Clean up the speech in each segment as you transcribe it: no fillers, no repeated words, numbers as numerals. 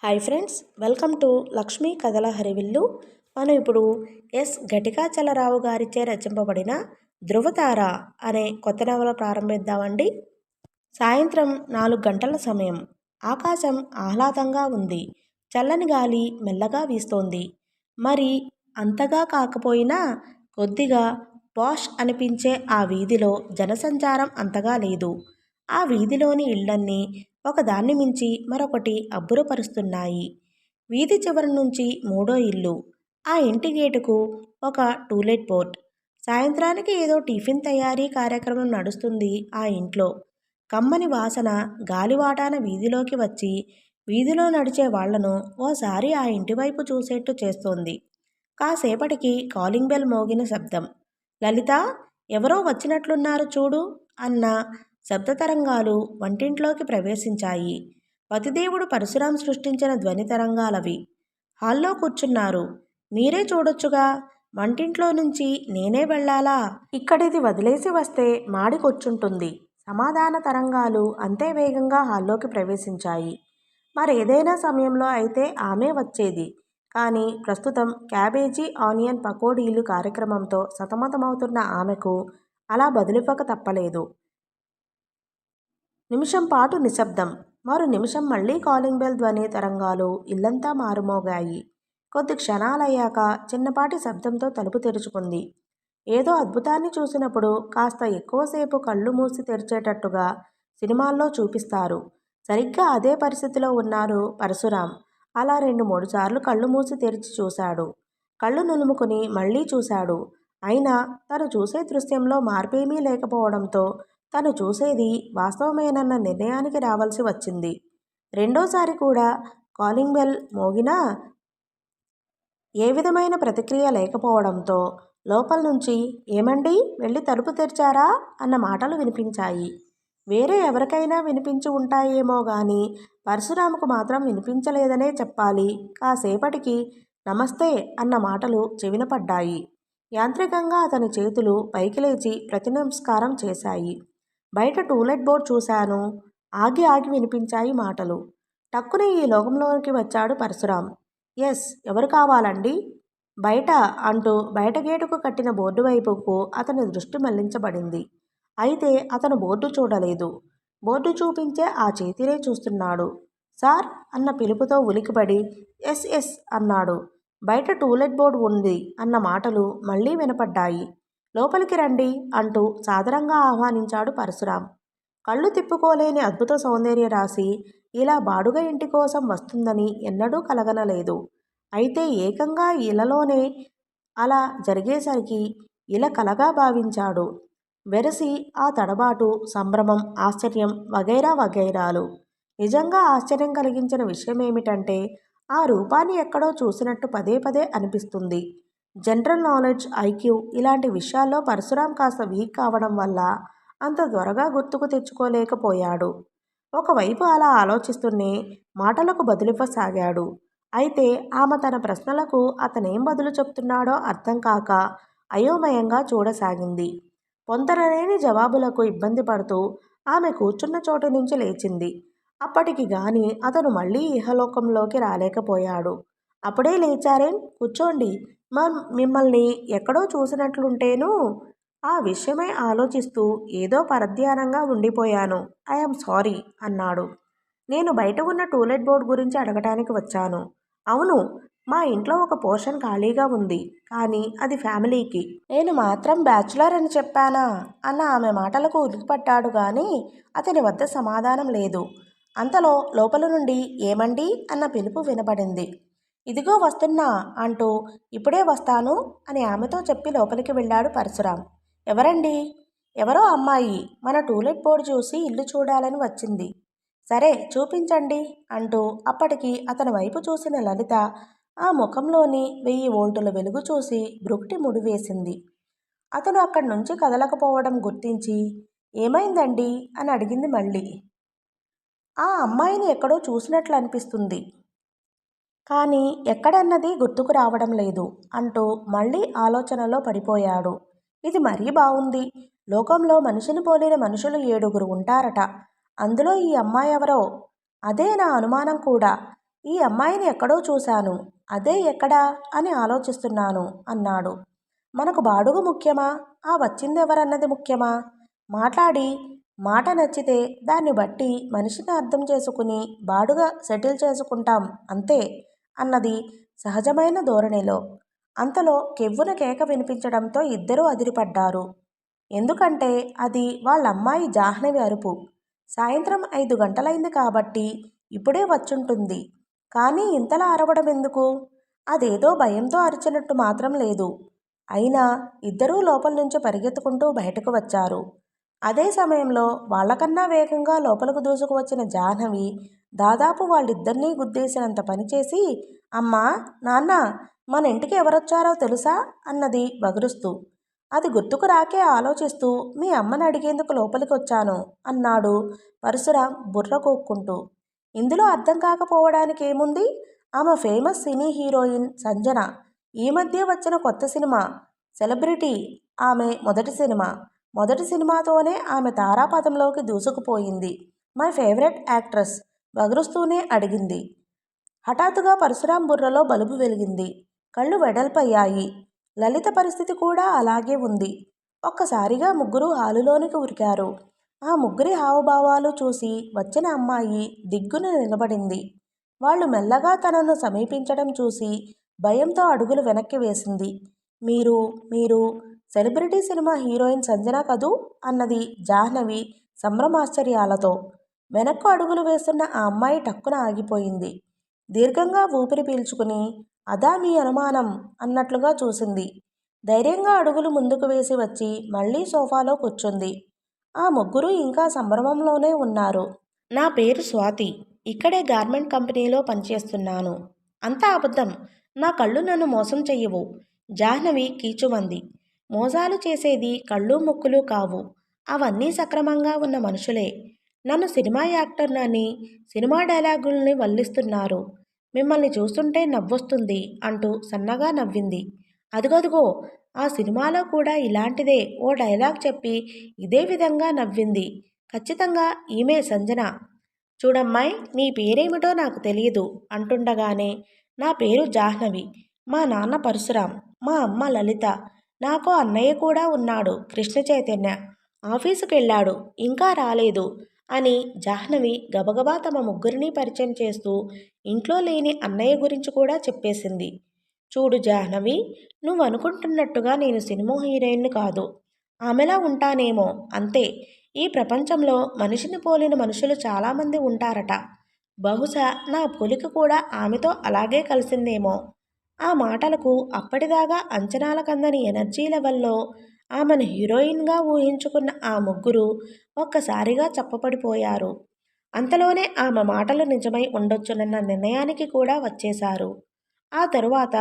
Hi friends, welcome to Lakshmi కథల హరివిల్లు. మనం ఇప్పుడు ఘటికాచలరావు గారిచే రచింపబడిన ధృవతార అనే కొత్త నవల ప్రారంభిద్దామండి. సాయంత్రం 4 గంటల సమయం. ఆకాశం ఆహ్లాదంగా ఉంది. చల్లని గాలి మెల్లగా వీస్తోంది. మరి అంతగా కాకపోయినా కొద్దిగా పాష్ అనిపించే ఆ వీధిలో జనసంచారం అంతగా లేదు. ఆ వీధిలోని ఇళ్లన్నీ ఒకదాన్ని మించి మరొకటి అబ్బురపరుస్తున్నాయి. వీధి చివరి నుంచి మూడో ఇల్లు. ఆ ఇంటి గేటుకు ఒక టూలెట్ బోర్డ్. సాయంత్రానికి ఏదో టిఫిన్ తయారీ కార్యక్రమం నడుస్తుంది ఆ ఇంట్లో. కమ్మని వాసన గాలివాటాన వీధిలోకి వచ్చి వీధిలో నడిచే వాళ్లను ఓసారి ఆ ఇంటివైపు చూసేట్టు చేస్తోంది. కాసేపటికి కాలింగ్ బెల్ మోగిన శబ్దం. లలిత, ఎవరో వచ్చినట్లున్నారు చూడు అన్న శబ్దతరంగాలు వంటింట్లోకి ప్రవేశించాయి. పతిదేవుడు పరశురాం సృష్టించిన ధ్వని తరంగాలవి. హాల్లో కూర్చున్నారు. మీరే చూడొచ్చుగా. వంటింట్లో నుంచి నేనే వెళ్ళాలా? ఇక్కడిది వదిలేసి వస్తే మాడికొచ్చుంటుంది. సమాధాన తరంగాలు అంతే వేగంగా హాల్లోకి ప్రవేశించాయి. మరేదైనా సమయంలో అయితే ఆమె వచ్చేది. కానీ ప్రస్తుతం క్యాబేజీ ఆనియన్ పకోడీలు కార్యక్రమంతో సతమతమవుతున్న ఆమెకు అలా బదులివ్వక తప్పలేదు. నిమిషం పాటు నిశ్శబ్దం. మరో నిమిషం మళ్లీ కాలింగ్ బెల్ ధ్వని తరంగాలు ఇల్లంతా మారుమోగాయి. కొద్ది క్షణాలయ్యాక చిన్నపాటి శబ్దంతో తలుపు తెరుచుకుంది. ఏదో అద్భుతాన్ని చూసినప్పుడు కాస్త ఎక్కువసేపు కళ్ళు మూసి తెరిచేటట్టుగా సినిమాల్లో చూపిస్తారు. సరిగ్గా అదే పరిస్థితిలో ఉన్నారు పరశురాం. అలా 2-3 సార్లు కళ్ళు మూసి తెరిచి చూశాడు. కళ్ళు నులుముకుని మళ్లీ చూశాడు. అయినా తను చూసే దృశ్యంలో మార్పేమీ లేకపోవడంతో తను చూసేది వాస్తవమేనన్న నిర్ణయానికి రావాల్సి వచ్చింది. రెండోసారి కూడా కాలింగ్ బెల్ మోగినా ఏ విధమైన ప్రతిక్రియ లేకపోవడంతో లోపల నుంచి ఏమండి, వెళ్ళి తలుపు తెరిచారా అన్న మాటలు వినిపించాయి. వేరే ఎవరికైనా వినిపించి ఉంటాయేమో గాని పరశురాముకు మాత్రం వినిపించలేదనే చెప్పాలి. కాసేపటికి నమస్తే అన్న మాటలు చెవిన పడ్డాయి. యాంత్రికంగా అతని చేతులు పైకి లేచి ప్రతినమస్కారం చేశాయి. బయట టూలెట్ బోర్డ్ చూశాను. ఆగి ఆగి వినిపించాయి మాటలు. టక్కున ఈ లోకంలోకి వచ్చాడు పరశురాం. ఎవరు కావాలండి? బయట అంటూ బయట గేటుకు కట్టిన బోర్డు వైపుకు అతని దృష్టి మళ్లించబడింది. అయితే అతను బోర్డు చూడలేదు. బోర్డు చూపించే ఆ చేతినే చూస్తున్నాడు. సార్ అన్న పిలుపుతో ఉలికిపడి ఎస్ అన్నాడు. బయట టూలెట్ బోర్డు ఉంది అన్న మాటలు మళ్లీ వినపడ్డాయి. లోపలికి రండి అంటూ సాదరంగా ఆహ్వానించాడు పరశురాం. కళ్ళు తిప్పుకోలేని అద్భుత సౌందర్య రాశి ఇలా బాడుగ ఇంటి కోసం వస్తుందని ఎన్నడూ కలగనలేదు. అయితే ఏకంగా ఇలలోనే అలా జరిగేసరికి ఇలా కలగా భావించాడు. వెరసి ఆ తడబాటు, సంభ్రమం, ఆశ్చర్యం వగైరా వగైరాలు. నిజంగా ఆశ్చర్యం కలిగించిన విషయమేమిటంటే ఆ రూపాన్ని ఎక్కడో చూసినట్టు పదే పదే అనిపిస్తుంది. జనరల్ నాలెడ్జ్, ఐక్యూ ఇలాంటి విషయాల్లో పరశురాం కాస్త వీక్ కావడం వల్ల అంత త్వరగా గుర్తుకు తెచ్చుకోలేకపోయాడు. ఒకవైపు అలా ఆలోచిస్తూనే మాటలకు బదులివ్వసాగాడు. అయితే ఆమె తన ప్రశ్నలకు అతనేం బదులు చెప్తున్నాడో అర్థం కాక అయోమయంగా చూడసాగింది. పొంతనలేని జవాబులకు ఇబ్బంది పడుతూ ఆమె కూర్చున్న చోటు నుంచి లేచింది. అప్పటికి గాని అతను మళ్లీ ఇహలోకంలోకి రాలేకపోయాడు. అప్పుడే లేచారేం? కూర్చోండి. మిమ్మల్ని ఎక్కడో చూసినట్లుంటేను. ఆ విషయమై ఆలోచిస్తూ ఏదో పరధ్యానంగా ఉండిపోయాను. ఐఎమ్ సారీ అన్నాడు. నేను బయట ఉన్న టూలెట్ బోర్డు గురించి అడగటానికి వచ్చాను. అవును, మా ఇంట్లో ఒక పోర్షన్ ఖాళీగా ఉంది. కానీ అది ఫ్యామిలీకి. నేను మాత్రం బ్యాచులర్ అని చెప్పానా అన్న ఆమె మాటలకు ఉలికిపడ్డాడు గాని అతని వద్ద సమాధానం లేదు. అంతలో లోపల నుండి ఏమండి అన్న పిలుపు వినపడింది. ఇదిగో వస్తున్నా అంటూ ఇప్పుడే వస్తాను అని ఆమెతో చెప్పి లోపలికి వెళ్ళాడు పరశురాం. ఎవరండి? ఎవరో అమ్మాయి మన టూలెట్ బోర్డు చూసి ఇల్లు చూడాలని వచ్చింది. సరే చూపించండి అంటూ అప్పటికి అతని వైపు చూసిన లలిత ఆ ముఖంలోని 1000 వోల్టుల వెలుగు చూసి బ్రుక్టి ముడివేసింది. అతను అక్కడి నుంచి కదలకపోవడం గుర్తించి ఏమైందండి అని అడిగింది మళ్ళీ. ఆ అమ్మాయిని ఎక్కడో చూసినట్లు అనిపిస్తుంది, కానీ ఎక్కడన్నది గుర్తుకు రావడం లేదు అంటూ మళ్ళీ ఆలోచనలో పడిపోయాడు. ఇది మరీ బావుంది. లోకంలో మనిషిని పోలిన మనుషులు 7 ఉంటారట. అందులో ఈ అమ్మాయి ఎవరో? అదే నా అనుమానం కూడా. ఈ అమ్మాయిని ఎక్కడో చూశాను, అదే ఎక్కడా అని ఆలోచిస్తున్నాను అన్నాడు. మనకు బాడుగు ముఖ్యమా, ఆ వచ్చిందెవరన్నది ముఖ్యమా? మాట్లాడి మాట నచ్చితే దాన్ని బట్టి మనిషిని అర్థం చేసుకుని బాడుగా సెటిల్ చేసుకుంటాం అంతే అన్నది సహజమైన ధోరణిలో. అంతలో కెవ్వున కేక వినిపించడంతో ఇద్దరూ అదిరిపడ్డారు. ఎందుకంటే అది వాళ్ళ అమ్మాయి జాహ్నవి అరుపు. సాయంత్రం 5 గంటలైంది కాబట్టి ఇప్పుడే వచ్చుంటుంది. కానీ ఇంతలా అరవడం ఎందుకు? అదేదో భయంతో అరిచినట్టు మాత్రం లేదు. అయినా ఇద్దరూ లోపల నుంచి పరిగెత్తుకుంటూ బయటకు వచ్చారు. అదే సమయంలో వాళ్ళకన్నా వేగంగా లోపలకు దూసుకు వచ్చిన జాహ్నవి దాదాపు వాళ్ళిద్దరినీ గుద్దేసినంత పనిచేసి, అమ్మా, నాన్న, మన ఇంటికి ఎవరొచ్చారో తెలుసా అన్నది బగురుస్తూ. అది గుర్తుకు రాకే ఆలోచిస్తూ మీ అమ్మని అడిగేందుకు లోపలికి వచ్చాను అన్నాడు పరశురాం బుర్ర కూక్కుంటూ. ఇందులో అర్థం కాకపోవడానికి ఏముంది? ఆమె ఫేమస్ సినీ హీరోయిన్ సంజన. ఈ మధ్య వచ్చిన కొత్త సినిమా సెలబ్రిటీ. ఆమె మొదటి సినిమాతోనే ఆమె తారాపథంలోకి దూసుకుపోయింది. మై ఫేవరెట్ యాక్ట్రెస్ బగురుస్తూనే అడిగింది. హఠాత్తుగా పరశురాం బుర్రలో బలుబు వెలిగింది. కళ్ళు వెడల్పయ్యాయి. లలిత పరిస్థితి కూడా అలాగే ఉంది. ఒక్కసారిగా ముగ్గురు హాలులోనికి ఉరికారు. ఆ ముగ్గురి హావభావాలు చూసి వచ్చిన అమ్మాయి దిగ్గున నిలబడింది. వాళ్ళు మెల్లగా తనను సమీపించడం చూసి భయంతో అడుగులు వెనక్కి వేసింది. మీరు మీరు సెలబ్రిటీ సినిమా హీరోయిన్ సంజన కదూ అన్నది జాహ్నవి సంభ్రమాశ్చర్యాలతో. వెనక్కు అడుగులు వేస్తున్న ఆ అమ్మాయి టక్కున ఆగిపోయింది. దీర్ఘంగా ఊపిరి పీల్చుకుని అదా మీ అనుమానం అన్నట్లుగా చూసింది. ధైర్యంగా అడుగులు ముందుకు వేసి వచ్చి మళ్ళీ సోఫాలో కూర్చుంది. ఆ ముగ్గురు ఇంకా సంభ్రమంలోనే ఉన్నారు. నా పేరు స్వాతి. ఇక్కడే గార్మెంట్ కంపెనీలో పనిచేస్తున్నాను. అంతా అబద్ధం. నా కళ్ళు నన్ను మోసం చెయ్యవు. జాహ్నవి కీచుమంది. మోసాలు చేసేది కళ్ళు ముక్కులు కావు. అవన్నీ సక్రమంగా ఉన్న మనుషులే. నన్ను సినిమా యాక్టర్నని సినిమా డైలాగుల్ని వల్లిస్తున్నారు. మిమ్మల్ని చూస్తుంటే నవ్వొస్తుంది అంటూ సన్నగా నవ్వింది. అదుగదుగో, ఆ సినిమాలో కూడా ఇలాంటిదే ఓ డైలాగ్ చెప్పి ఇదే విధంగా నవ్వింది. ఖచ్చితంగా ఈమె సంజన. చూడమ్మాయ్, నీ పేరేమిటో నాకు తెలియదు అంటుండగానే, నా పేరు జాహ్నవి. మా నాన్న పరశురాం, మా అమ్మ లలిత. నాకో అన్నయ్య కూడా ఉన్నాడు, కృష్ణ చైతన్య. ఆఫీసుకెళ్ళాడు, ఇంకా రాలేదు అని జాహ్నవి గబగబా తమ ముగ్గురిని పరిచయం చేస్తూ ఇంట్లో లేని అన్నయ్య గురించి కూడా చెప్పేసింది. చూడు జాహ్నవి, నువ్వు అనుకుంటున్నట్టుగా నేను సినిమా హీరోయిన్ కాదు. ఆమెలా ఉంటానేమో అంతే. ఈ ప్రపంచంలో మనిషిని పోలిన మనుషులు చాలామంది ఉంటారట. బహుశా నా పోలిక కూడా ఆమెతో అలాగే కలిసిందేమో. ఆ మాటలకు అప్పటిదాకా అంచనాలకందని ఎనర్జీ లెవెల్లో ఆమెను హీరోయిన్గా ఊహించుకున్న ఆ ముగ్గురు ఒక్కసారిగా చప్పపడిపోయారు. అంతలోనే ఆమె మాటలు నిజమై ఉండొచ్చునన్న నిర్ణయానికి కూడా వచ్చేశారు. ఆ తరువాత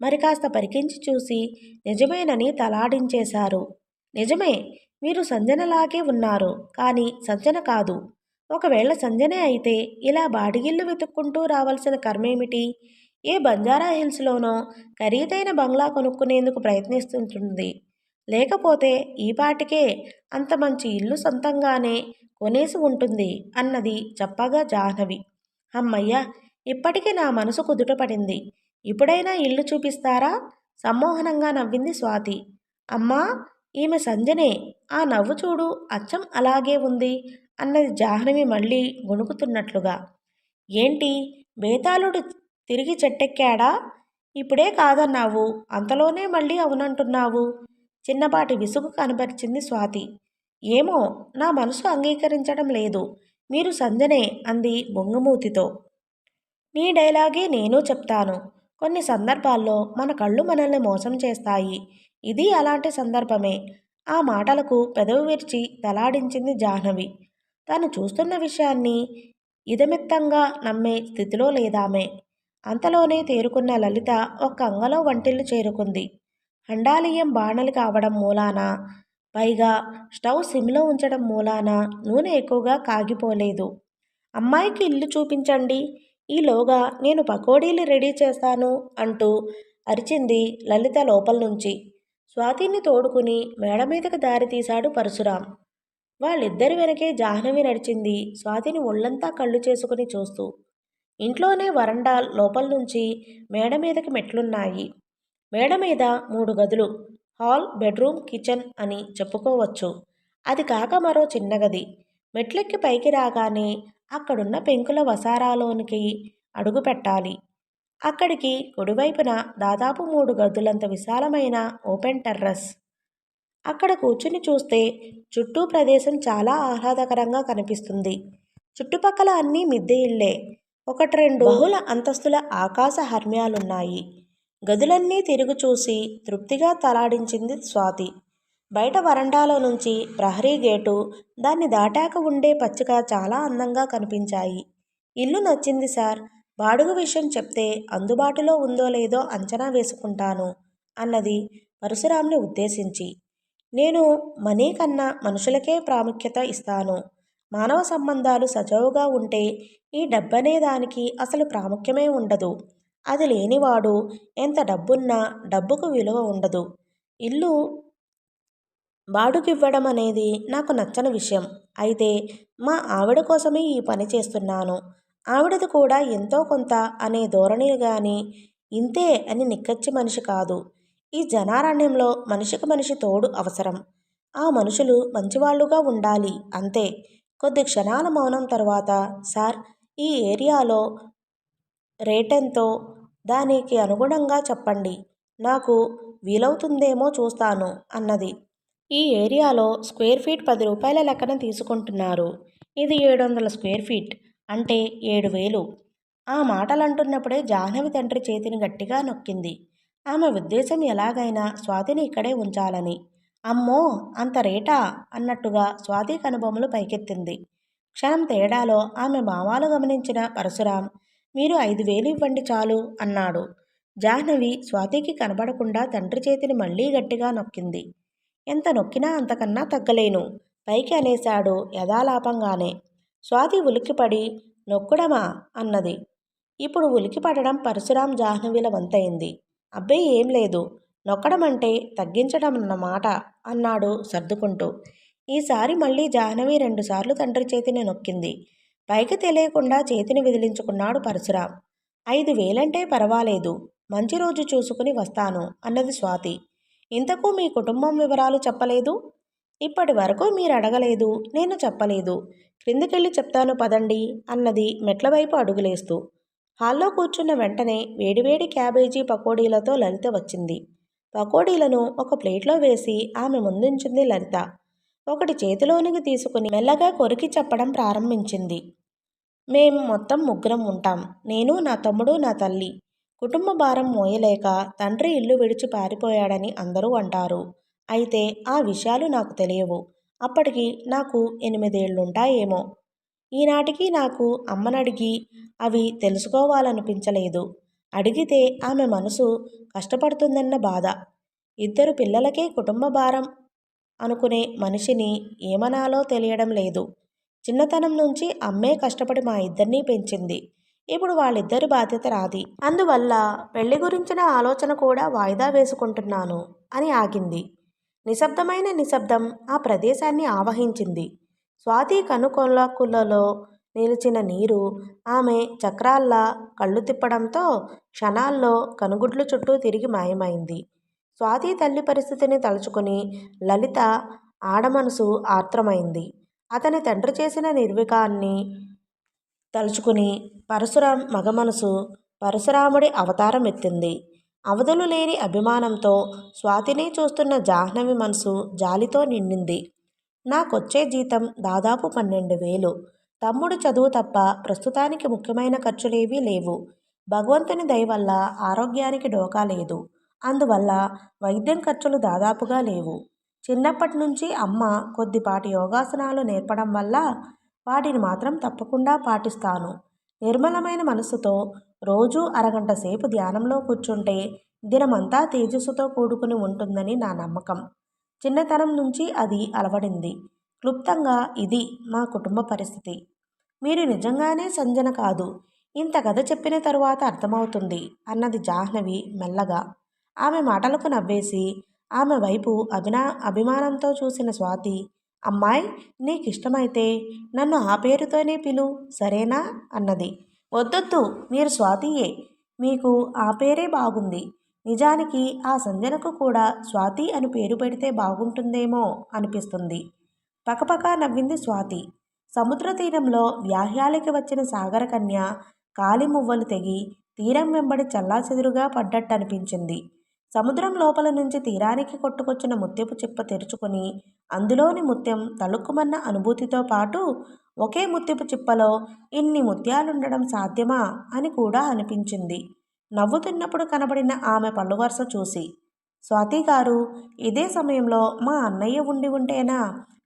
మరి కాస్త పరికించి చూసి నిజమేనని తలాడించేశారు. నిజమే, మీరు సంజనలాగే ఉన్నారు, కానీ సంజన కాదు. ఒకవేళ సంజనే అయితే ఇలా బాడిగిల్లు వెతుక్కుంటూ రావాల్సిన కర్మేమిటి? ఏ బంజారా హిల్స్లోనో ఖరీదైన బంగ్లా కొనుక్కునేందుకు ప్రయత్నిస్తుంటుంది. లేకపోతే ఈపాటికే అంత మంచి ఇల్లు సొంతంగానే కొనేసి ఉంటుంది అన్నది చెప్పగా జాహ్నవి. అమ్మయ్య, ఇప్పటికీ నా మనసు కుదుటపడింది. ఇప్పుడైనా ఇల్లు చూపిస్తారా? సమ్మోహనంగా నవ్వింది స్వాతి. అమ్మా, ఈమె సంజనే. ఆ నవ్వు చూడు, అచ్చం అలాగే ఉంది అన్నది జాహ్నవి మళ్ళీ గొణుకుతున్నట్లుగా. ఏంటి, బేతాళుడు తిరిగి చెట్టెక్కాడా? ఇప్పుడే కాదన్నావు, అంతలోనే మళ్ళీ అవునంటున్నావు. చిన్నపాటి విసుగు కనబరిచింది స్వాతి. ఏమో, నా మనసు అంగీకరించడం లేదు. మీరు సంజనే అంది బొంగమూతితో. నీ డైలాగే నేను చెప్తాను. కొన్ని సందర్భాల్లో మన కళ్ళు మనల్ని మోసం చేస్తాయి. ఇది అలాంటి సందర్భమే. ఆ మాటలకు పెదవి విరిచి తలాడించింది జాహ్నవి. తాను చూస్తున్న విషయాన్ని ఇదమిత్తంగా నమ్మే స్థితిలో లేదామె. అంతలోనే తేరుకున్న లలిత ఒక్క అంగలో వంటిల్లు చేరుకుంది. హండాలియం బాణలి కావడం మూలాన, పైగా స్టవ్ సిమ్లో ఉంచడం మూలాన నూనె ఎక్కువగా కాగిపోలేదు. అమ్మాయికి ఇల్లు చూపించండి, ఈలోగా నేను పకోడీలు రెడీ చేస్తాను అంటూ అరిచింది లలిత లోపల నుంచి. స్వాతిని తోడుకుని మేడ మీదకి దారి తీశాడు పరశురాం. వాళ్ళిద్దరి వెనకే జాహ్నవి నడిచింది, స్వాతిని ఒళ్ళంతా కళ్ళు చేసుకుని చూస్తూ. ఇంట్లోనే వరండా లోపల నుంచి మేడ మీదకి మెట్లున్నాయి. మేడ మీద 3 గదులు, హాల్, బెడ్రూమ్, కిచెన్ అని చెప్పుకోవచ్చు. అది కాక మరో చిన్న గది. మెట్లెక్కి పైకి రాగానే అక్కడున్న పెంకుల వసారాలోనికి అడుగు పెట్టాలి. అక్కడికి కుడివైపున దాదాపు 3 గదులంత విశాలమైన ఓపెన్ టెర్రస్. అక్కడ కూర్చుని చూస్తే చుట్టూ ప్రదేశం చాలా ఆహ్లాదకరంగా కనిపిస్తుంది. చుట్టుపక్కల అన్నీ మిద్దె ఇళ్లే. 1-2 బహుళ అంతస్తుల ఆకాశ హర్మ్యాలున్నాయి. గదులన్నీ తిరిగి చూసి తృప్తిగా తలాడించింది స్వాతి. బయట వరండాలో నుంచి ప్రహరీ గేటు, దాన్ని దాటాక ఉండే పచ్చిక చాలా అందంగా కనిపించాయి. ఇల్లు నచ్చింది సార్. బాడుగ విషయం చెప్తే అందుబాటులో ఉందో లేదో అంచనా వేసుకుంటాను అన్నది పరశురాంని ఉద్దేశించి. నేను మనీ కన్నా మనుషులకే ప్రాముఖ్యత ఇస్తాను. మానవ సంబంధాలు సజావుగా ఉంటే ఈ డబ్బనే దానికి అసలు ప్రాముఖ్యమే ఉండదు. అది లేనివాడు ఎంత డబ్బున్నా డబ్బుకు విలువ ఉండదు. ఇల్లు బాడుగివ్వడం అనేది నాకు నచ్చని విషయం. అయితే మా ఆవిడ కోసమే ఈ పని చేస్తున్నాను. ఆవిడది కూడా ఎంతో కొంత అనే ధోరణి గాని ఇంతే అని నిక్కచ్చి మనిషి కాదు. ఈ జనారణ్యంలో మనిషికి మనిషి తోడు అవసరం. ఆ మనుషులు మంచివాళ్లుగా ఉండాలి అంతే. కొద్ది క్షణాల మౌనం తర్వాత, సార్, ఈ ఏరియాలో రేటెంతో దానికి అనుగుణంగా చెప్పండి. నాకు వీలవుతుందేమో చూస్తాను అన్నది. ఈ ఏరియాలో స్క్వేర్ ఫీట్ 10 రూపాయల లెక్కన తీసుకుంటున్నారు. ఇది 700 స్క్వేర్ ఫీట్ అంటే 7,000. ఆ మాటలంటున్నప్పుడే జాహ్నవి తండ్రి చేతిని గట్టిగా నొక్కింది. ఆమె ఉద్దేశం ఎలాగైనా స్వాతిని ఇక్కడే ఉంచాలని. అమ్మో, అంత రేటా అన్నట్టుగా స్వాతి కనుబొమ్మలు పైకెత్తింది. క్షణం తేడాలో ఆమె భావాలు గమనించిన పరశురాం, మీరు 5,000 ఇవ్వండి చాలు అన్నాడు. జాహ్నవి స్వాతికి కనబడకుండా తండ్రి చేతిని మళ్లీ గట్టిగా నొక్కింది. ఎంత నొక్కినా అంతకన్నా తగ్గలేను పైకి అనేశాడు యథాలాపంగానే. స్వాతి ఉలిక్కిపడి, నొక్కుడమా అన్నది. ఇప్పుడు ఉలికిపడడం పరశురాం జాహ్నవిల వంతైంది. అబ్బే, ఏం లేదు, నొక్కడమంటే తగ్గించడమన్నమాట అన్నాడు సర్దుకుంటూ. ఈసారి మళ్ళీ జాహ్నవి 2 సార్లు తండ్రి చేతిని నొక్కింది. పైకి తెలియకుండా చేతిని విదిలించుకున్నాడు పరశురాం. 5,000 పర్వాలేదు, మంచి రోజు చూసుకుని వస్తాను అన్నది స్వాతి. ఇంతకు మీ కుటుంబం వివరాలు చెప్పలేదు? ఇప్పటి వరకు మీరు అడగలేదు, నేను చెప్పలేదు. క్రిందికెళ్ళి చెప్తాను పదండి అన్నది మెట్లవైపు అడుగులేస్తూ. హాల్లో కూర్చున్న వెంటనే వేడివేడి క్యాబేజీ పకోడీలతో లలిత వచ్చింది. పకోడీలను ఒక ప్లేట్లో వేసి ఆమె ముందుంచింది లలిత. ఒకటి చేతిలోనికి తీసుకుని మెల్లగా కొరికి చెప్పడం ప్రారంభించింది. మేం మొత్తం 3 ఉంటాం. నేను, నా తమ్ముడు, నా తల్లి. కుటుంబ భారం మోయలేక తండ్రి ఇల్లు విడిచి పారిపోయాడని అందరూ అంటారు. అయితే ఆ విషయాలు నాకు తెలియవు. అప్పటికి నాకు 8 ఏళ్లుంటాయేమో. ఈనాటికి నాకు అమ్మనడిగి అవి తెలుసుకోవాలనిపించలేదు. అడిగితే ఆమె మనసు కష్టపడుతుందన్న బాధ. 2 పిల్లలకే కుటుంబ భారం అనుకునే మనిషిని ఏమనాలో తెలియడం లేదు. చిన్నతనం నుంచి అమ్మే కష్టపడి మా ఇద్దరినీ పెంచింది. ఇప్పుడు వాళ్ళిద్దరి బాధ్యత నాది. అందువల్ల పెళ్లి గురించిన ఆలోచన కూడా వాయిదా వేసుకుంటున్నాను అని ఆగింది. నిశ్శబ్దమైన నిశ్శబ్దం ఆ ప్రదేశాన్ని ఆవహించింది. స్వాతి కనుకొలకులలో నిలిచిన నీరు ఆమె చక్రాల్లా కళ్ళు తిప్పడంతో క్షణాల్లో కనుగుడ్లు చుట్టూ తిరిగి మాయమైంది. స్వాతి తల్లి పరిస్థితిని తలుచుకుని లలిత ఆడమనసు ఆర్ద్రమైంది. అతని తండ్రి చేసిన నిర్వికాన్ని తలుచుకుని పరశురాం మగమనసు పరశురాముడి అవతారం ఎత్తింది. అవధులు లేని అభిమానంతో స్వాతిని చూస్తున్న జాహ్నవి మనసు జాలితో నిండింది. నాకొచ్చే జీతం దాదాపు 12,000. తమ్ముడు చదువు తప్ప ప్రస్తుతానికి ముఖ్యమైన ఖర్చులేవీ లేవు. భగవంతుని దయవల్ల ఆరోగ్యానికి డోకా లేదు. అందువల్ల వైద్యం ఖర్చులు దాదాపుగా లేవు. చిన్నప్పటి నుంచి అమ్మ కొద్దిపాటి యోగాసనాలు నేర్పడం వల్ల వాటిని మాత్రం తప్పకుండా పాటిస్తాను. నిర్మలమైన మనస్సుతో రోజూ అరగంట సేపు ధ్యానంలో కూర్చుంటే దినమంతా తేజస్సుతో కూడుకుని ఉంటుందని నా నమ్మకం. చిన్నతనం నుంచి అది అలవడింది. క్లుప్తంగా ఇది మా కుటుంబ పరిస్థితి. మీరు నిజంగానే సంజన కాదు. ఇంత కథ చెప్పిన తరువాత అర్థమవుతుంది అన్నది జాహ్నవి మెల్లగా. ఆమె మాటలకు నవ్వేసి ఆమె వైపు అభిమానంతో చూసిన స్వాతి, అమ్మాయ్, నీకిష్టమైతే నన్ను ఆ పేరుతోనే పిలు, సరేనా అన్నది. వద్దొద్దు, మీరు స్వాతియే. మీకు ఆ పేరే బాగుంది. నిజానికి ఆ సంజనకు కూడా స్వాతి అని పేరు పెడితే బాగుంటుందేమో అనిపిస్తుంది. పకపకా నవ్వింది స్వాతి. సముద్ర తీరంలో వ్యాహ్యాలకి వచ్చిన సాగరకన్య కాలి మువ్వలు తెగి తీరం వెంబడి చెల్లాచెదురుగా పడ్డట్టనిపించింది. సముద్రం లోపల నుంచి తీరానికి కొట్టుకొచ్చిన ముత్యపు చిప్ప తెరుచుకొని అందులోని ముత్యం తళుక్కుమన్న అనుభూతితో పాటు ఒకే ముత్యపు చిప్పలో ఇన్ని ముత్యాలుండడం సాధ్యమా అని కూడా అనిపించింది నవ్వుతున్నప్పుడు కనబడిన ఆమె పళ్ళు వరుస చూసి. స్వాతి గారు, ఇదే సమయంలో మా అన్నయ్య ఉండి ఉంటేనా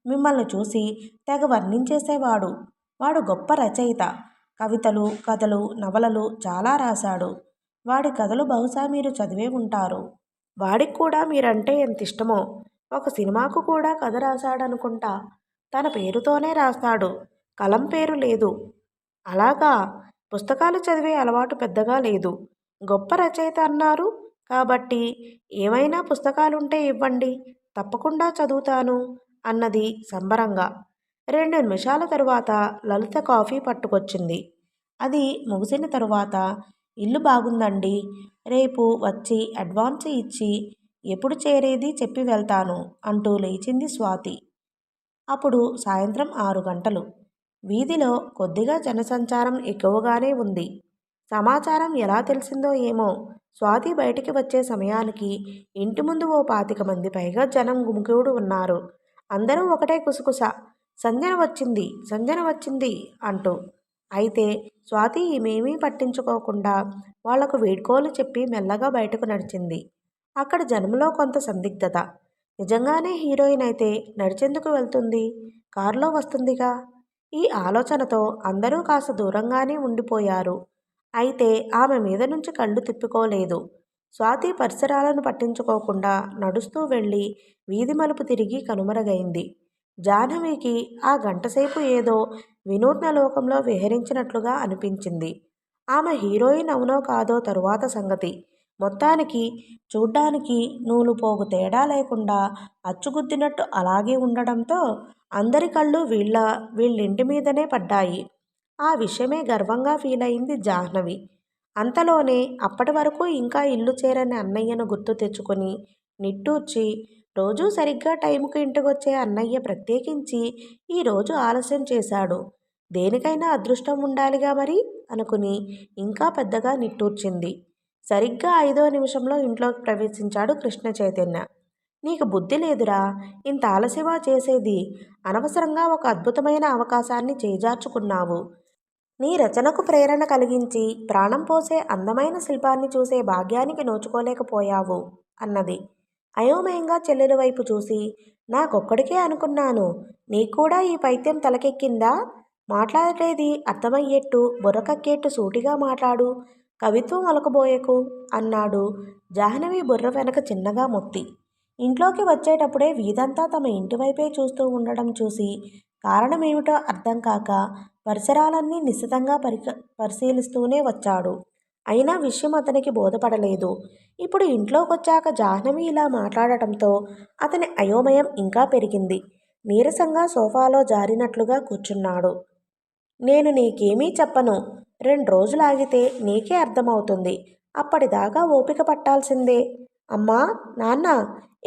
మిమ్మల్ని చూసి తెగ వర్ణించేసేవాడు. వాడు గొప్ప రచయిత. కవితలు, కథలు, నవలలు చాలా రాశాడు. వాడి కథలు బహుశా మీరు చదివే ఉంటారు. వాడికి కూడా మీరంటే ఎంత ఇష్టమో. ఒక సినిమాకు కూడా కథ రాశాడనుకుంటా. తన పేరుతోనే రాస్తాడు, కలం పేరు లేదు. అలాగా? పుస్తకాలు చదివే అలవాటు పెద్దగా లేదు. గొప్ప రచయిత అన్నారు కాబట్టి ఏమైనా పుస్తకాలుంటే ఇవ్వండి, తప్పకుండా చదువుతాను అన్నది సంబరంగా. 2 నిమిషాల తరువాత లలిత కాఫీ పట్టుకొచ్చింది. అది ముగిసిన తరువాత, ఇల్లు బాగుందండి, రేపు వచ్చి అడ్వాన్స్ ఇచ్చి ఎప్పుడు చేరేది చెప్పి వెళ్తాను అంటూ లేచింది స్వాతి. అప్పుడు సాయంత్రం 6 గంటలు. వీధిలో కొద్దిగా జనసంచారం ఎక్కువగానే ఉంది. సమాచారం ఎలా తెలిసిందో ఏమో, స్వాతి బయటికి వచ్చే సమయానికి ఇంటి ముందు ఓ 25 మంది పైగా జనం గుమిగూడి ఉన్నారు. అందరూ ఒకటే కుసకుస, సంజన వచ్చింది, సంజన వచ్చింది అంటూ. అయితే స్వాతి ఏమేమీ పట్టించుకోకుండా వాళ్లకు వీడ్కోలు చెప్పి మెల్లగా బయటకు నడిచింది. అక్కడ జనంలో కొంత సందిగ్ధత. నిజంగానే హీరోయిన్ అయితే నడిచెందుకు వెళ్తుంది? కారులో వస్తుందిగా. ఈ ఆలోచనతో అందరూ కాస్త దూరంగానే ఉండిపోయారు. అయితే ఆమె మీద నుంచి కళ్ళు తిప్పుకోలేదు. స్వాతి పరిసరాలను పట్టించుకోకుండా నడుస్తూ వెళ్ళి వీధి మలుపు తిరిగి కనుమరుగైంది. జాహ్నవికి ఆ గంటసేపు ఏదో వినూత్న లోకంలో విహరించినట్లుగా అనిపించింది. ఆమె హీరోయిన్ అవునో కాదో తరువాత సంగతి. మొత్తానికి చూడ్డానికి నూలు పోగు తేడా లేకుండా అచ్చుగుద్దినట్టు అలాగే ఉండడంతో అందరి కళ్ళు వీళ్ళింటి మీదనే పడ్డాయి. ఆ విషయమే గర్వంగా ఫీలయింది జాహ్నవి. అంతలోనే అప్పటి వరకు ఇంకా ఇల్లు చేరని అన్నయ్యను గుర్తు తెచ్చుకొని నిట్టూర్చి, రోజూ సరిగ్గా టైంకు ఇంటికొచ్చే అన్నయ్య ప్రత్యేకించి ఈరోజు ఆలస్యం చేశాడు. దేనికైనా అదృష్టం ఉండాలిగా మరి అనుకుని ఇంకా పెద్దగా నిట్టూర్చింది. సరిగ్గా 5వ నిమిషంలో ఇంట్లోకి ప్రవేశించాడు కృష్ణ చైతన్య. నీకు బుద్ధి లేదురా, ఇంత ఆలస్యమా చేసేది? అనవసరంగా ఒక అద్భుతమైన అవకాశాన్ని చేజార్చుకున్నావు. నీ రచనకు ప్రేరణ కలిగించి ప్రాణం పోసే అందమైన శిల్పాన్ని చూసే భాగ్యానికి నోచుకోలేకపోయావు అన్నది అయోమయంగా చెల్లెల వైపు చూసి. నాకొక్కడికే అనుకున్నాను, నీకూడా ఈ పైత్యం తలకెక్కిందా? మాట్లాడేది అర్థమయ్యేట్టు బుర్రకక్కేట్టు సూటిగా మాట్లాడు, కవిత్వం ఒలకబోయకు అన్నాడు జాహ్నవి బుర్ర వెనక చిన్నగా మొత్తి. ఇంట్లోకి వచ్చేటప్పుడే వీధంతా తమ ఇంటివైపే చూస్తూ ఉండడం చూసి కారణమేమిటో అర్థం కాక పరిసరాలన్నీ నిశితంగా పరిశీలిస్తూనే వచ్చాడు. అయినా విషయం అతనికి బోధపడలేదు. ఇప్పుడు ఇంట్లోకొచ్చాక జాహ్నవి ఇలా మాట్లాడటంతో అతని అయోమయం ఇంకా పెరిగింది. నీరసంగా సోఫాలో జారినట్లుగా కూర్చున్నాడు. నేను నీకేమీ చెప్పను. 2 రోజులాగితే నీకే అర్థమవుతుంది. అప్పటిదాకా ఓపిక పట్టాల్సిందే. అమ్మా, నాన్న,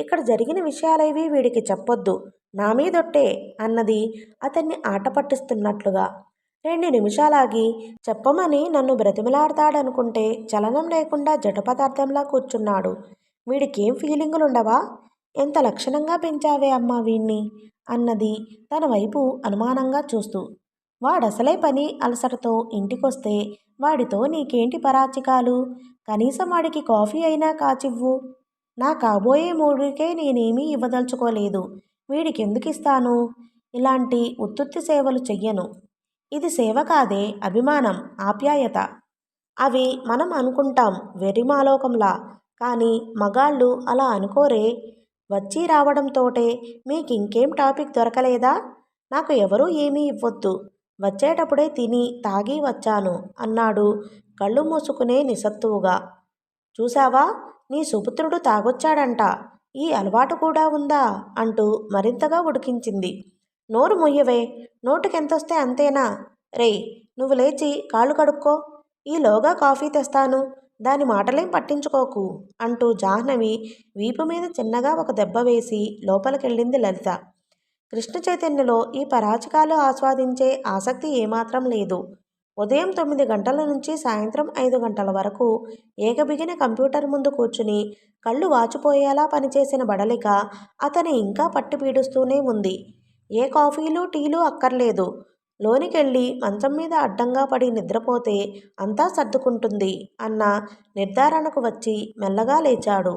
ఇక్కడ జరిగిన విషయాలేవీ వీడికి చెప్పొద్దు, నా మీదొట్టే అన్నది అతన్ని ఆట పట్టిస్తున్నట్లుగా. 2 నిమిషాలాగి చెప్పమని నన్ను బ్రతిమలాడతాడనుకుంటే చలనం లేకుండా జడ పదార్థంలా కూర్చున్నాడు. వీడికేం ఫీలింగులుండవా? ఎంత లక్షణంగా పెంచావే అమ్మా వీణ్ణి అన్నది తన వైపు అనుమానంగా చూస్తూ. వాడసలే పని అలసటతో ఇంటికొస్తే వాడితో నీకేంటి పరాచికాలు? కనీసం వాడికి కాఫీ అయినా కాచివ్వు. నా కాబోయే మూడికే నేనేమీ ఇవ్వదలుచుకోలేదు. వీడికెందుకిస్తాను? ఇలాంటి ఉత్తుత్తి సేవలు చెయ్యను. ఇది సేవ కాదే, అభిమానం, ఆప్యాయత. అవి మనం అనుకుంటాం వెర్రిమాలోకంలా. కానీ మగాళ్ళు అలా అనుకోరే. వచ్చి రావడంతోటే మీకింకేం టాపిక్ దొరకలేదా? నాకు ఎవరూ ఏమీ ఇవ్వొద్దు. వచ్చేటప్పుడే తిని తాగి వచ్చాను అన్నాడు కళ్ళు మూసుకునే నిస్సత్తువుగా. చూశావా, నీ సుపుత్రుడు తాగొచ్చాడంట. ఈ అలవాటు కూడా ఉందా అంటూ మరింతగా ఉడికించింది. నోరు మొయ్యవే, నోటికెంతొస్తే అంతేనా? రేయ్, నువ్వు లేచి కాళ్ళు కడుక్కో ఈలోగా కాఫీ తెస్తాను, దాని మాటలేం పట్టించుకోకు అంటూ జాహ్నవి వీపు మీద చిన్నగా ఒక దెబ్బ వేసి లోపలికెళ్ళింది లలిత. కృష్ణ చైతన్యలో ఈ పరాచకాలు ఆస్వాదించే ఆసక్తి ఏమాత్రం లేదు. ఉదయం 9 గంటల నుంచి సాయంత్రం 5 గంటల వరకు ఏకబిగిన కంప్యూటర్ ముందు కూర్చుని కళ్ళు వాచిపోయేలా పనిచేసిన బడలిక అతని ఇంకా పట్టి పీడిస్తూనే ఉంది. ఏ కాఫీలు టీలు అక్కర్లేదు. లోనికెళ్ళి మంచం మీద అడ్డంగా పడి నిద్రపోతే అంతా సర్దుకుంటుంది అన్న నిర్ధారణకు వచ్చి మెల్లగా లేచాడు.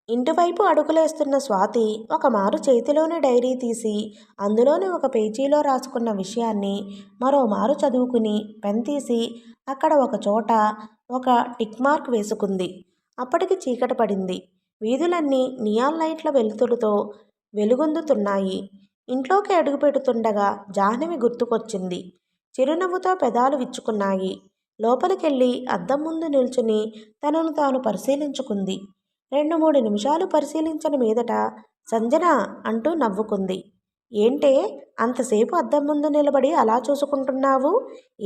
ఇంటివైపు అడుగులేస్తున్న స్వాతి ఒకమారు చేతిలోని డైరీ తీసి అందులోని ఒక పేజీలో రాసుకున్న విషయాన్ని మరోమారు చదువుకుని పెన్ తీసి అక్కడ ఒక చోట ఒక టిక్ మార్క్ వేసుకుంది. అప్పటికి చీకటి పడింది. వీధులన్నీ నియాన్ లైట్ల వెలుతురుతో వెలుగొందుతున్నాయి. ఇంట్లోకి అడుగుపెడుతుండగా జాహ్నవి గుర్తుకొచ్చింది. చిరునవ్వుతో పెదాలు విచ్చుకున్నాయి. లోపలికెళ్ళి అద్దం ముందు నిల్చుని తనను తాను పరిశీలించుకుంది. 2-3 నిమిషాలు పరిశీలించిన మీదట సంజన అంటూ నవ్వుకుంది. ఏంటే అంతసేపు అద్దం ముందు నిలబడి అలా చూసుకుంటున్నావు?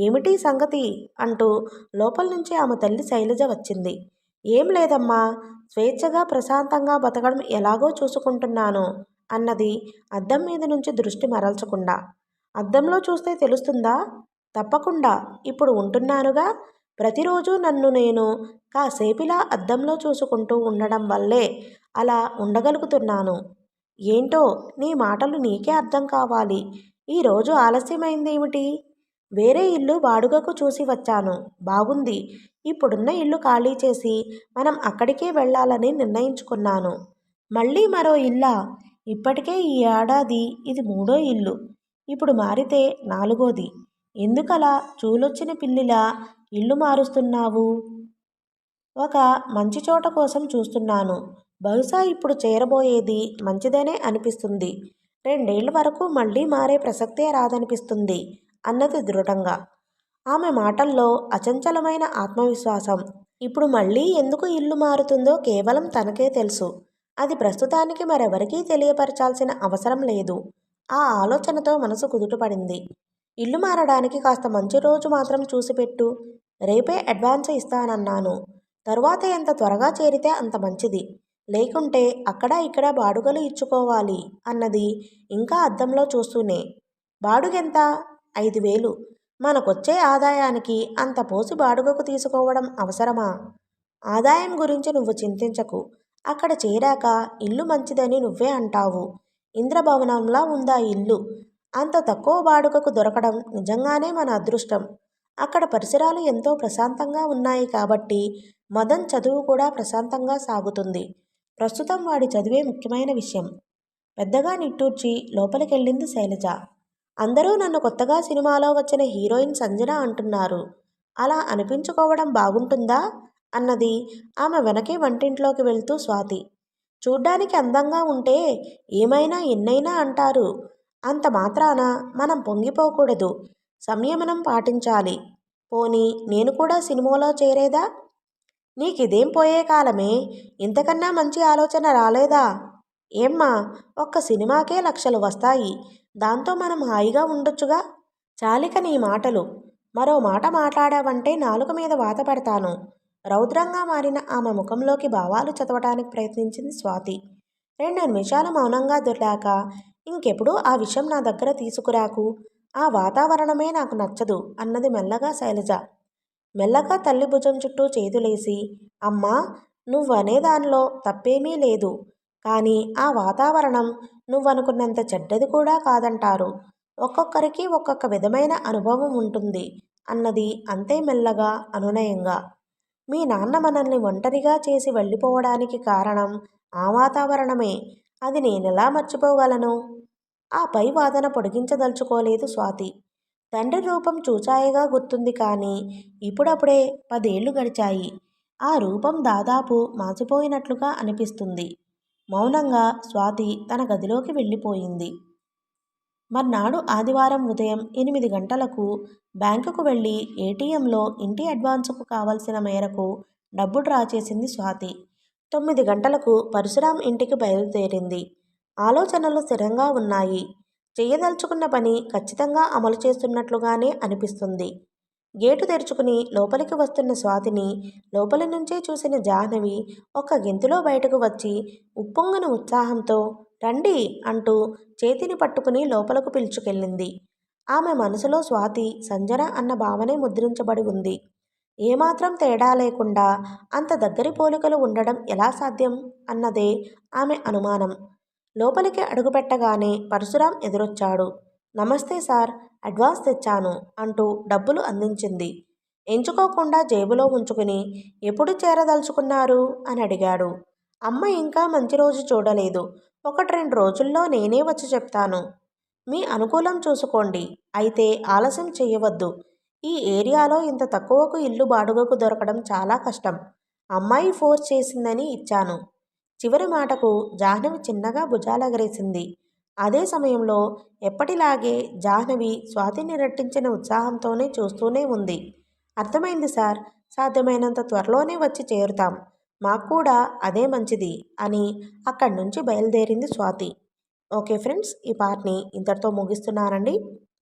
ఏమిటి సంగతి అంటూ లోపల నుంచి ఆమె తల్లి శైలజ వచ్చింది. ఏం లేదమ్మా, స్వేచ్ఛగా ప్రశాంతంగా బతకడం ఎలాగో చూసుకుంటున్నాను అన్నది అద్దం మీద నుంచి దృష్టి మరల్చకుండా. అద్దంలో చూస్తే తెలుస్తుందా? తప్పకుండా, ఇప్పుడు ఉంటున్నానుగా. ప్రతిరోజు నన్ను నేను కాసేపిలా అద్దంలో చూసుకుంటూ ఉండడం వల్లే అలా ఉండగలుగుతున్నాను. ఏంటో నీ మాటలు నీకే అర్థం కావాలి. ఈరోజు ఆలస్యమైందేమిటి? వేరే ఇల్లు బాడుగకు చూసి వచ్చాను. బాగుంది. ఇప్పుడున్న ఇల్లు ఖాళీ చేసి మనం అక్కడికే వెళ్ళాలని నిర్ణయించుకున్నాను. మళ్ళీ మరో ఇల్లా? ఇప్పటికే ఈ ఏడాది ఇది 3వ ఇల్లు. ఇప్పుడు మారితే 4వది. ఎందుకలా చూలొచ్చిన పిల్లిలా ఇల్లు మారుస్తున్నావు? ఒక మంచి చోట కోసం చూస్తున్నాను. బహుశా ఇప్పుడు చేరబోయేది మంచిదనే అనిపిస్తుంది. 2 ఏళ్ల వరకు మళ్ళీ మారే ప్రసక్తే రాదనిపిస్తుంది అన్నది దృఢంగా. ఆమె మాటల్లో అచంచలమైన ఆత్మవిశ్వాసం. ఇప్పుడు మళ్ళీ ఎందుకు ఇల్లు మారుతుందో కేవలం తనకే తెలుసు. అది ప్రస్తుతానికి మరెవరికీ తెలియపరచాల్సిన అవసరం లేదు. ఆ ఆలోచనతో మనసు కుదుటపడింది. ఇల్లు మారడానికి కాస్త మంచి రోజు మాత్రం చూసిపెట్టు. రేపే అడ్వాన్స్ ఇస్తానన్నాను. తరువాత ఎంత త్వరగా చేరితే అంత మంచిది. లేకుంటే అక్కడ ఇక్కడ బాడుగలు ఇచ్చుకోవాలి అన్నది ఇంకా అద్దంలో చూస్తూనే. బాడుగెంత? 5,000. మనకొచ్చే ఆదాయానికి అంత పోసి బాడుగకు తీసుకోవడం అవసరమా? ఆదాయం గురించి నువ్వు చింతించకు. అక్కడ చేరాక ఇల్లు మంచిదని నువ్వే అంటావు. ఇంద్రభవనంలా ఉందా ఇల్లు. అంత తక్కువ బాడుగకు దొరకడం నిజంగానే మన అదృష్టం. అక్కడ పరిసరాలు ఎంతో ప్రశాంతంగా ఉన్నాయి కాబట్టి మదన్ చదువు కూడా ప్రశాంతంగా సాగుతుంది. ప్రస్తుతం వాడి చదివే ముఖ్యమైన విషయం. పెద్దగా నిట్టూర్చి లోపలికెళ్ళింది శైలజ. అందరూ నన్ను కొత్తగా సినిమాలో వచ్చిన హీరోయిన్ సంజన అంటున్నారు. అలా అనిపించుకోవడం బాగుంటుందా అన్నది ఆమె వెనకే వంటింట్లోకి వెళ్తూ స్వాతి. చూడ్డానికి అందంగా ఉంటే ఏమైనా ఎన్నైనా అంటారు. అంత మాత్రాన మనం పొంగిపోకూడదు. సంయమనం పాటించాలి. పోనీ నేను కూడా సినిమాలో చేరేదా? నీకిదేం పోయే కాలమే. ఇంతకన్నా మంచి ఆలోచన రాలేదా? ఏమ్మా, ఒక్క సినిమాకే లక్షలు వస్తాయి. దాంతో మనం హాయిగా ఉండొచ్చుగా. చాలిక నీ మాటలు. మరో మాట మాట్లాడావంటే నాలుక మీద వాత పెడతాను. రౌద్రంగా మారిన ఆమె ముఖంలోకి భావాలు చదవటానికి ప్రయత్నించింది స్వాతి. 2 నిమిషాలు మౌనంగా దొర్లాక, ఇంకెప్పుడు ఆ విషయం నా దగ్గర తీసుకురాకు. ఆ వాతావరణమే నాకు నచ్చదు అన్నది మెల్లగా శైలజ. మెల్లగా తల్లి భుజం చుట్టూ చేతులేసి, అమ్మా, నువ్వనే దానిలో తప్పేమీ లేదు. కానీ ఆ వాతావరణం నువ్వనుకున్నంత చెడ్డది కూడా కాదంటారు. ఒక్కొక్కరికి ఒక్కొక్క విధమైన అనుభవం ఉంటుంది అన్నది అంతే మెల్లగా అనునయంగా. మీ నాన్న మనల్ని ఒంటరిగా చేసి వెళ్ళిపోవడానికి కారణం ఆ వాతావరణమే. అది నేనెలా మర్చిపోగలను? ఆ పై వాదన పొడిగించదలుచుకోలేదు స్వాతి. తండ్రి రూపం చూచాయిగా గుర్తుంది కానీ ఇప్పుడప్పుడే 10 ఏళ్లు గడిచాయి. ఆ రూపం దాదాపు మాసిపోయినట్లుగా అనిపిస్తుంది. మౌనంగా స్వాతి తన గదిలోకి వెళ్ళిపోయింది. మర్నాడు ఆదివారం ఉదయం 8 గంటలకు బ్యాంకుకు వెళ్ళి ఏటీఎంలో ఇంటి అడ్వాన్సుకు కావలసిన మేరకు డబ్బు డ్రా చేసింది స్వాతి. 9 గంటలకు పరశురాం ఇంటికి బయలుదేరింది. ఆలోచనలు స్థిరంగా ఉన్నాయి. చేయదలుచుకున్న పని ఖచ్చితంగా అమలు చేస్తున్నట్లుగానే అనిపిస్తుంది. గేటు తెరుచుకుని లోపలికి వస్తున్న స్వాతిని లోపలి నుంచే చూసిన జాహ్నవి ఒక్క గెంతులో బయటకు వచ్చి ఉప్పొంగిన ఉత్సాహంతో రండి అంటూ చేతిని పట్టుకుని లోపలకు పిలుచుకెళ్ళింది. ఆమె మనసులో స్వాతి, సంజన అన్న భావనే ముద్రించబడి ఉంది. ఏమాత్రం తేడా లేకుండా అంత దగ్గరి పోలికలు ఉండడం ఎలా సాధ్యం అన్నదే ఆమె అనుమానం. లోపలికి అడుగుపెట్టగానే పరశురాం ఎదురొచ్చాడు. నమస్తే సార్, అడ్వాన్స్ తెచ్చాను అంటూ డబ్బులు అందించింది. ఎంచుకోకుండా జేబులో ఉంచుకుని ఎప్పుడు చేరదలుచుకున్నారు అని అడిగాడు. అమ్మ ఇంకా మంచి రోజు చూడలేదు. 1-2 రోజుల్లో నేనే వచ్చి చెప్తాను. మీ అనుకూలం చూసుకోండి. అయితే ఆలస్యం చెయ్యవద్దు. ఈ ఏరియాలో ఇంత తక్కువకు ఇల్లు బాడుగకు దొరకడం చాలా కష్టం. అమ్మాయి ఫోర్స్ చేసిందని ఇచ్చాను. చివరి మాటకు జాహ్నవి చిన్నగా భుజాలెగరేసింది. అదే సమయంలో ఎప్పటిలాగే జాహ్నవి స్వాతిని రెట్టించిన ఉత్సాహంతోనే చూస్తూనే ఉంది. అర్థమైంది సార్. సాధ్యమైనంత త్వరలోనే వచ్చి చేరుతాం. మాకు కూడా అదే మంచిది అని అక్కడి నుంచి బయలుదేరింది స్వాతి. ఓకే ఫ్రెండ్స్, ఈ పార్ట్ని ఇంతటితో ముగిస్తున్నానండి.